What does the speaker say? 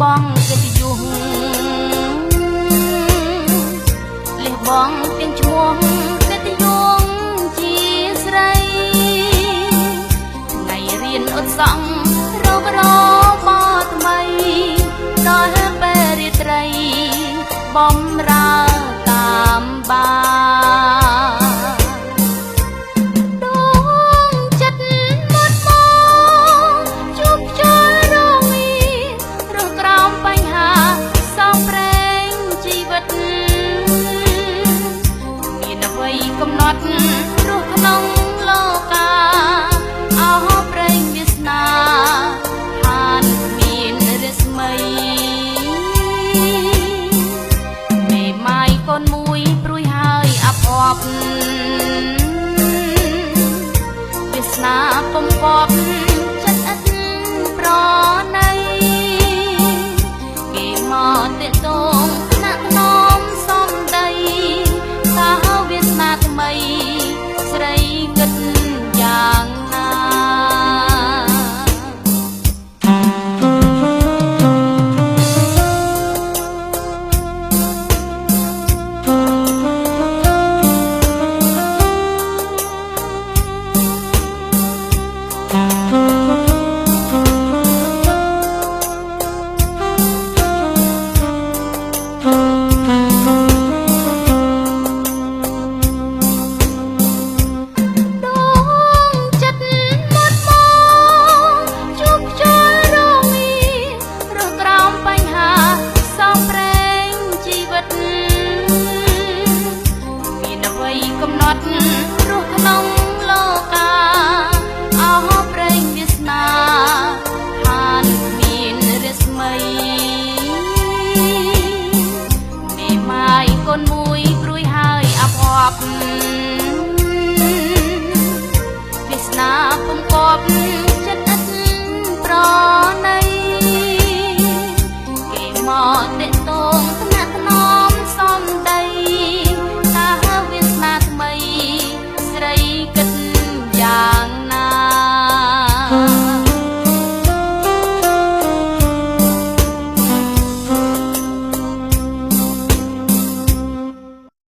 បងកិត្តិយសលះបងទាំងឈ្មោះកិត្តិយសជាស្រីថ្ងៃរៀនអត់សង្ឃរករបថ្មីដល់ពេលរាត្រីបំរើតាមបាកំណត់រស់ក្នុងលោកាអោប្រេងវាសនាហានមានរស្មីមេម៉ាយកូនមួយព្រួយហើយអាប់អបវាសនាបំពប់ចិត្តឥតប្រណីគេមកទេតងណាក់នំសំដីថាវាសនាថ្មីស្រីគិតយ៉ាងណាកំណត់